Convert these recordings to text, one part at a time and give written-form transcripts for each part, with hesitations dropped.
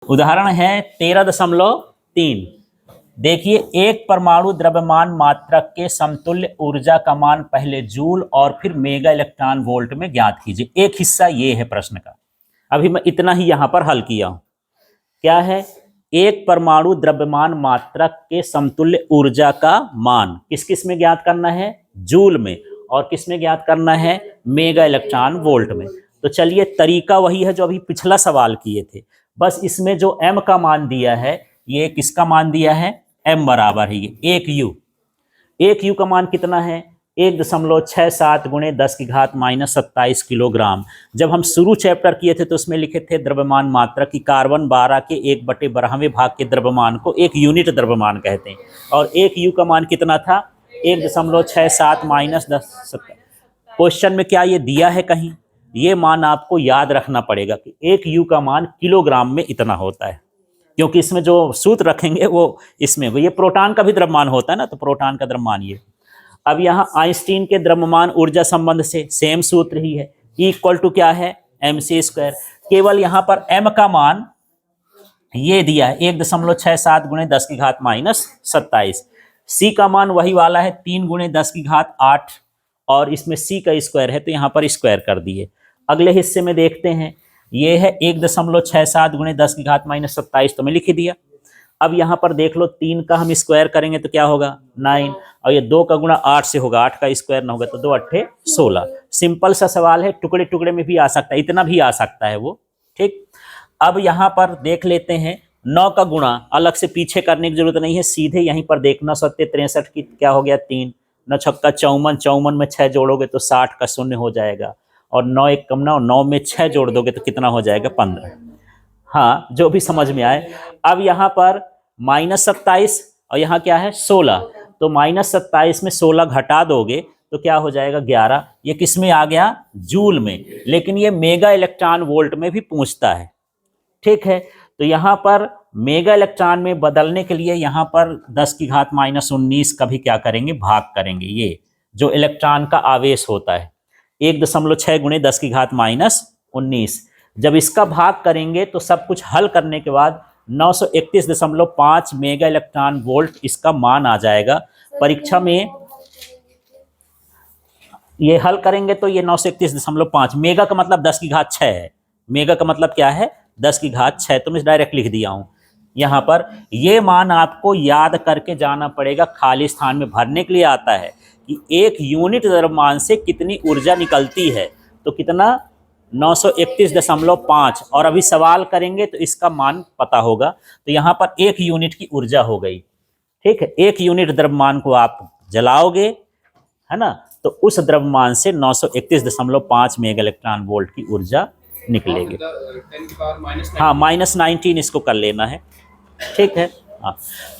उदाहरण है 13.3। देखिए, एक परमाणु द्रव्यमान मात्रक के समतुल्य ऊर्जा का मान पहले जूल और फिर मेगा इलेक्ट्रॉन वोल्ट में ज्ञात कीजिए। एक हिस्सा ये है प्रश्न का। अभी मैं इतना ही यहां पर हल किया हूं। क्या है? एक परमाणु द्रव्यमान मात्रक के समतुल्य ऊर्जा का मान किस किस में ज्ञात करना है? जूल में। और किस में ज्ञात करना है? मेगा इलेक्ट्रॉन वोल्ट में। तो चलिए, तरीका वही है जो अभी पिछला सवाल किए थे, बस इसमें जो m का मान दिया है, ये किसका मान दिया है? m बराबर है ये 1u। 1u का मान कितना है? 1.67 गुणे 10 की घात -27 किलोग्राम। जब हम शुरू चैप्टर किए थे तो उसमें लिखे थे द्रव्यमान मात्रा की कार्बन 12 के 1/12वें भाग के द्रव्यमान को 1 यूनिट द्रव्यमान कहते हैं। और 1u का मान कितना था? 1.67 -10। क्वेश्चन में क्या ये दिया है कहीं? ये मान आपको याद रखना पड़ेगा कि 1u का मान किलोग्राम में इतना होता है, क्योंकि इसमें जो सूत्र रखेंगे वो इसमें ये प्रोटॉन का भी द्रव्यमान होता है ना, तो प्रोटॉन का द्रव्यमान ये। अब यहाँ आइंस्टीन के द्रव्यमान ऊर्जा संबंध से सेम सूत्र ही है, E क्या है? mc²। केवल यहाँ पर m का मान ये दिया है 1.67 गुणे 10 की घात -27। c का मान वही वाला है 3 गुणे 10 की घात 8, और इसमें c का स्क्वायर है तो यहाँ पर स्क्वायर कर दिए। अगले हिस्से में देखते हैं, ये है 1.67 गुणे 10 की घात -27, तो मैं लिख ही दिया। अब यहाँ पर देख लो, 3 का हम स्क्वायर करेंगे तो क्या होगा? 9, और ये 2 का गुणा 8 से होगा, 8 का स्क्वायर ना होगा तो 2 8 16। सिंपल सा सवाल है, टुकड़े टुकड़े में भी आ सकता है, इतना भी आ सकता है वो। ठीक, अब यहाँ पर देख लेते हैं, 9 का गुणा अलग से पीछे करने की जरूरत नहीं है, सीधे यहीं पर देखना। 7 की क्या हो गया? 3, 9 छक्का 54, 54 में 6 जोड़ोगे तो 60 का शून्य हो जाएगा, और 9 1 कम 9, 9 में 6 जोड़ दोगे तो कितना हो जाएगा? 15। हाँ, जो भी समझ में आए। अब यहाँ पर -27 और यहाँ क्या है? 16, तो -27 में 16 घटा दोगे तो क्या हो जाएगा? 11। ये किस में आ गया? जूल में। लेकिन ये मेगा इलेक्ट्रॉन वोल्ट में भी पूछता है। ठीक है, तो यहाँ पर मेगा इलेक्ट्रॉन में बदलने के लिए यहाँ पर 10 की घात -19 का भी क्या करेंगे? भाग करेंगे। ये जो इलेक्ट्रॉन का आवेश होता है 1.6 गुणे 10 की घात -19, जब इसका भाग करेंगे तो सब कुछ हल करने के बाद 931.5 मेगा इलेक्ट्रॉन वोल्ट इसका मान आ जाएगा। परीक्षा में ये हल करेंगे तो ये 931.5, मेगा का मतलब 10 की घात 6 है। मेगा का मतलब क्या है? 10 की घात 6, तो मैं डायरेक्ट लिख दिया हूं यहाँ पर। ये मान आपको याद करके जाना पड़ेगा, खाली स्थान में भरने के लिए आता है कि 1 यूनिट द्रव्यमान से कितनी ऊर्जा निकलती है। तो कितना? 931.5, और अभी सवाल करेंगे तो इसका मान पता होगा। तो यहाँ पर 1 यूनिट की ऊर्जा हो गई। ठीक है, 1 यूनिट द्रव्यमान को आप जलाओगे, है ना, तो उस द्रव्यमान से 931.5 मेगा इलेक्ट्रॉन वोल्ट की ऊर्जा निकलेगी। हाँ, -19 इसको कर लेना है। ठीक है, हाँ।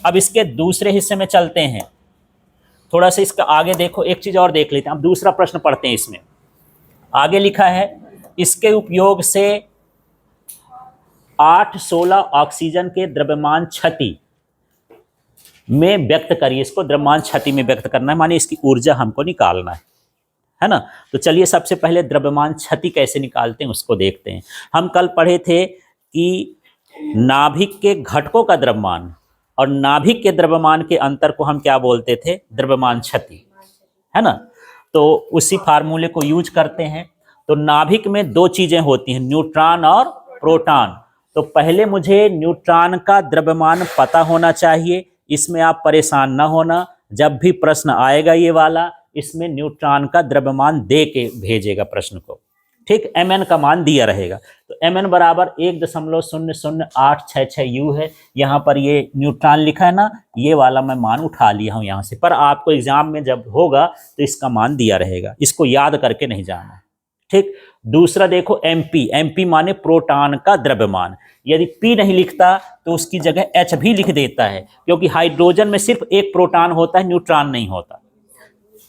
अब इसके दूसरे हिस्से में चलते हैं, थोड़ा सा इसका आगे देखो, एक चीज और देख लेते हैं। अब दूसरा प्रश्न पढ़ते हैं। इसमें आगे लिखा है, इसके उपयोग से 8-16 ऑक्सीजन के द्रव्यमान क्षति में व्यक्त करिए। इसको द्रव्यमान क्षति में व्यक्त करना है, माने इसकी ऊर्जा हमको निकालना है ना। तो चलिए सबसे पहले द्रव्यमान क्षति कैसे निकालते हैं उसको देखते हैं। हम कल पढ़े थे कि नाभिक के घटकों का द्रव्यमान और नाभिक के द्रव्यमान के अंतर को हम क्या बोलते थे? द्रव्यमान क्षति, है ना। तो उसी फार्मूले को यूज करते हैं। तो नाभिक में 2 चीजें होती हैं, न्यूट्रॉन और प्रोटॉन। तो पहले मुझे न्यूट्रॉन का द्रव्यमान पता होना चाहिए, इसमें आप परेशान ना होना। जब भी प्रश्न आएगा ये वाला, इसमें न्यूट्रॉन का द्रव्यमान दे के भेजेगा प्रश्न को। ठीक, mn का मान दिया रहेगा। तो mn बराबर 1.00866 U है। यहाँ पर ये न्यूट्रॉन लिखा है ना, ये वाला मैं मान उठा लिया हूँ यहाँ से, पर आपको एग्जाम में जब होगा तो इसका मान दिया रहेगा, इसको याद करके नहीं जाना। ठीक, दूसरा देखो mp माने प्रोटॉन का द्रव्यमान। यदि p नहीं लिखता तो उसकी जगह h भी लिख देता है, क्योंकि हाइड्रोजन में सिर्फ एक प्रोटॉन होता है, न्यूट्रॉन नहीं होता।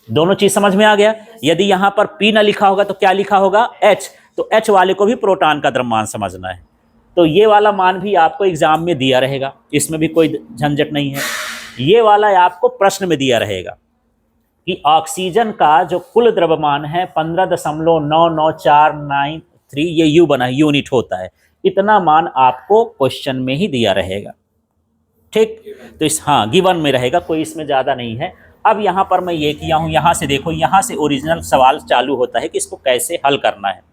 दोनों चीज समझ में आ गया। यदि यहां पर p ना लिखा होगा तो क्या लिखा होगा? h। तो h वाले को भी प्रोटॉन का द्रव्यमान समझना है। तो ये वाला मान भी आपको एग्जाम में दिया रहेगा, इसमें भी कोई झंझट नहीं है। ये वाला आपको प्रश्न में दिया रहेगा कि ऑक्सीजन का जो कुल द्रव्यमान है 15.99493, ये U बना है, यूनिट होता है। इतना मान आपको क्वेश्चन में ही दिया रहेगा। ठीक, तो इस हाँ गिवन में रहेगा, कोई इसमें ज़्यादा नहीं है। अब यहाँ पर मैं ये किया हूँ, यहाँ से देखो, यहाँ से ओरिजिनल सवाल चालू होता है कि इसको कैसे हल करना है।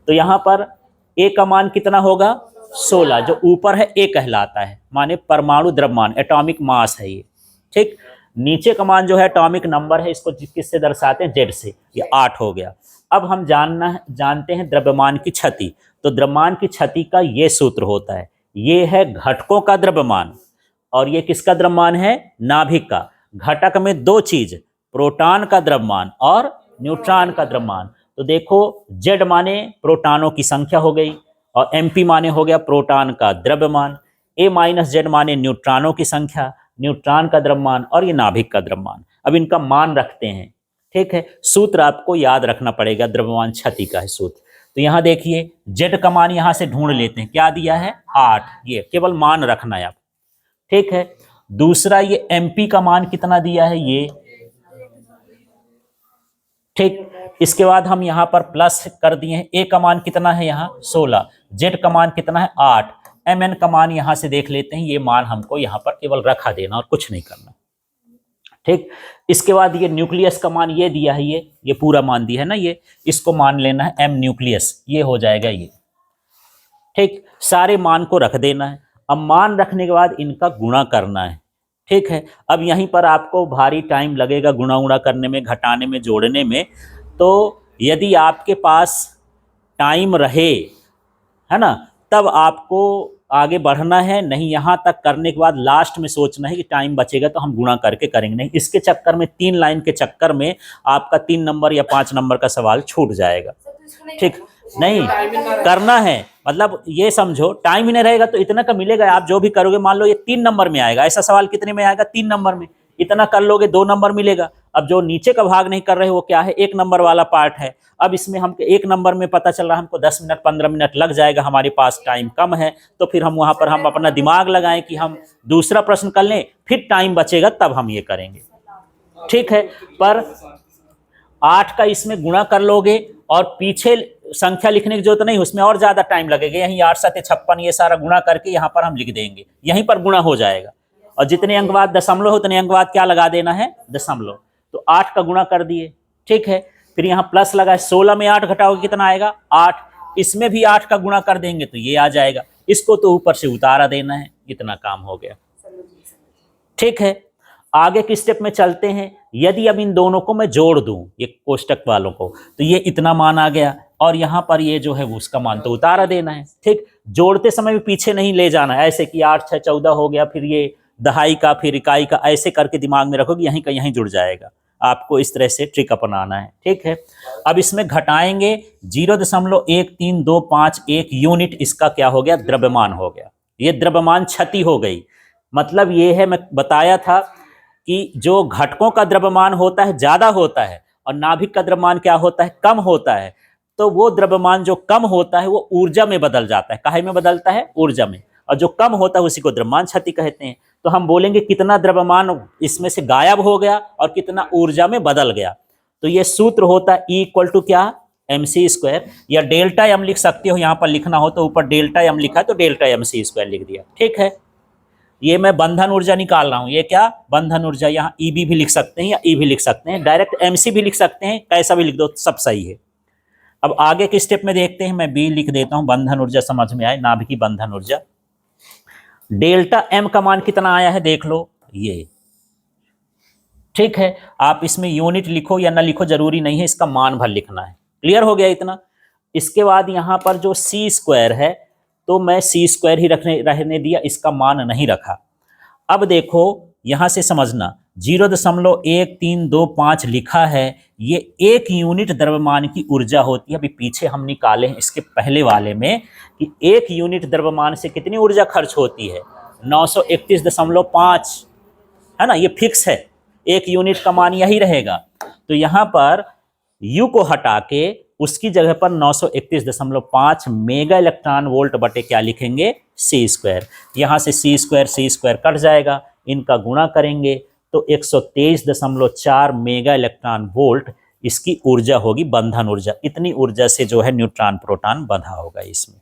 तो यहाँ पर ए का मान कितना होगा 16, जो ऊपर है ए कहलाता है, माने परमाणु द्रव्यमान, एटॉमिक मास है ये। ठीक, नीचे का मान जो है एटॉमिक नंबर है, इसको किससे दर्शाते हैं, जेड से, ये 8 हो गया। अब हम जानते हैं द्रव्यमान की क्षति। तो द्रव्यमान की क्षति का ये सूत्र होता है, ये है घटकों का द्रव्यमान और ये किसका द्रव्यमान है, नाभिक का। घटक में दो चीज, प्रोटॉन का द्रव्यमान और न्यूट्रॉन का द्रव्यमान। तो देखो जेड माने प्रोटॉनों की संख्या हो गई और एमपी माने हो गया प्रोटॉन का द्रव्यमान, ए माइनस जेड माने न्यूट्रॉनों की संख्या, न्यूट्रॉन का द्रव्यमान और ये नाभिक का द्रव्यमान। अब इनका मान रखते हैं। ठीक है, सूत्र आपको याद रखना पड़ेगा, द्रव्यमान क्षति का है सूत्र। तो यहाँ देखिए जेड का मान यहाँ से ढूंढ लेते हैं, क्या दिया है 8, ये केवल मान रखना है आप। ठीक है, दूसरा ये एमपी का मान कितना दिया है ये। ठीक, इसके बाद हम यहां पर प्लस कर दिए हैं, ए का मान कितना है यहाँ 16, जेड का मान कितना है 8, एम एन का मान यहां से देख लेते हैं, ये मान हमको यहां पर केवल रखा देना और कुछ नहीं करना। ठीक, इसके बाद ये न्यूक्लियस का मान ये दिया है, ये पूरा मान दिया है ना, ये इसको मान लेना है एम न्यूक्लियस, ये हो जाएगा ये। ठीक, सारे मान को रख देना है। अब मान रखने के बाद इनका गुणा करना है। ठीक है, अब यहीं पर आपको भारी टाइम लगेगा गुणा उड़ा करने में, घटाने में, जोड़ने में। तो यदि आपके पास टाइम रहे, है ना, तब आपको आगे बढ़ना है, नहीं यहाँ तक करने के बाद लास्ट में सोचना है कि टाइम बचेगा तो हम गुणा करके करेंगे, नहीं इसके चक्कर में 3 लाइन के चक्कर में आपका 3 नंबर या 5 नंबर का सवाल छूट जाएगा। ठीक, नहीं करना है, मतलब ये समझो टाइम ही नहीं रहेगा तो इतना का मिलेगा। आप जो भी करोगे, मान लो ये 3 नंबर में आएगा, ऐसा सवाल कितने में आएगा 3 नंबर में, इतना कर लोगे 2 नंबर मिलेगा। अब जो नीचे का भाग नहीं कर रहे वो क्या है, 1 नंबर वाला पार्ट है। अब इसमें हम 1 नंबर में पता चल रहा है हमको 10 मिनट 15 मिनट लग जाएगा, हमारे पास टाइम कम है, तो फिर हम वहां पर हम अपना दिमाग लगाएं कि हम दूसरा प्रश्न कर लें, फिर टाइम बचेगा तब हम ये करेंगे। ठीक है, पर 8 का इसमें गुणा कर लोगे और पीछे संख्या लिखने की जरूरत नहीं, उसमें और ज्यादा टाइम लगेगा। यहीं 8 7 56 ये सारा गुणा करके यहाँ पर हम लिख देंगे, यहीं पर गुणा हो जाएगा। और जितने अंक बाद दशमलव उतने अंक बाद क्या लगा देना है, दशमलव। तो 8 का गुणा कर दिए। ठीक है, फिर यहाँ प्लस लगा, 16 में 8 घटाओगे कितना आएगा 8, इसमें भी 8 का गुणा कर देंगे तो ये आ जाएगा, इसको तो ऊपर से उतारा देना है, इतना काम हो गया। ठीक है, आगे के स्टेप में चलते हैं। यदि अब इन दोनों को मैं जोड़ दूं, ये कोष्टक वालों को, तो ये इतना मान आ गया और यहाँ पर ये जो है उसका मान तो उतारा देना है। ठीक, जोड़ते समय भी पीछे नहीं ले जाना है, ऐसे कि 8 6 14 हो गया, फिर ये दहाई का, फिर इकाई का, ऐसे करके दिमाग में रखोगे, यहीं का यहीं जुड़ जाएगा। आपको इस तरह से ट्रिक अपनाना है। ठीक है, अब इसमें घटाएंगे 0.13251 यूनिट, इसका क्या हो गया, द्रव्यमान हो गया। ये द्रव्यमान क्षति हो गई। मतलब ये है, मैं बताया था कि जो घटकों का द्रव्यमान होता है ज्यादा होता है और नाभिक का द्रव्यमान क्या होता है, कम होता है। तो वो द्रव्यमान जो कम होता है वो ऊर्जा में बदल जाता है। काहे में बदलता है, ऊर्जा में। और जो कम होता है उसी को द्रव्यमान क्षति कहते हैं। तो हम बोलेंगे कितना द्रव्यमान इसमें से गायब हो गया और कितना ऊर्जा में बदल गया। तो ये सूत्र होता है E = क्या, mc², या डेल्टा एम लिख सकते हो, यहाँ पर लिखना हो तो ऊपर डेल्टा एम लिखा है तो डेल्टा mc² लिख दिया। ठीक है, ये मैं बंधन ऊर्जा निकाल रहा हूं, ये क्या, बंधन ऊर्जा। यहाँ EB भी लिख सकते हैं या E भी लिख सकते हैं, डायरेक्ट MC भी लिख सकते हैं, कैसा भी लिख दो सब सही है। अब आगे के स्टेप में देखते हैं, मैं B लिख देता हूं, बंधन ऊर्जा समझ में आए, नाभिकीय बंधन ऊर्जा। डेल्टा M का मान कितना आया है देख लो, ये। ठीक है, आप इसमें यूनिट लिखो या ना लिखो जरूरी नहीं है, इसका मान भर लिखना है। क्लियर हो गया इतना। इसके बाद यहाँ पर जो C² है तो मैं C² ही रहने दिया, इसका मान नहीं रखा। अब देखो यहां से समझना, 0.1325 लिखा है, ये 1 यूनिट द्रव्यमान की ऊर्जा होती है। अभी पीछे हम निकाले हैं इसके पहले वाले में कि 1 यूनिट द्रव्यमान से कितनी ऊर्जा खर्च होती है, 931.5, है ना, ये फिक्स है, 1 यूनिट का मान यही रहेगा। तो यहां पर U को हटा के उसकी जगह पर 931.5 मेगा इलेक्ट्रॉन वोल्ट बटे क्या लिखेंगे, C²। यहां से C² कट जाएगा, इनका गुणा करेंगे तो 123.4 मेगा इलेक्ट्रॉन वोल्ट इसकी ऊर्जा होगी, बंधन ऊर्जा। इतनी ऊर्जा से जो है न्यूट्रॉन प्रोटॉन बंधा होगा इसमें।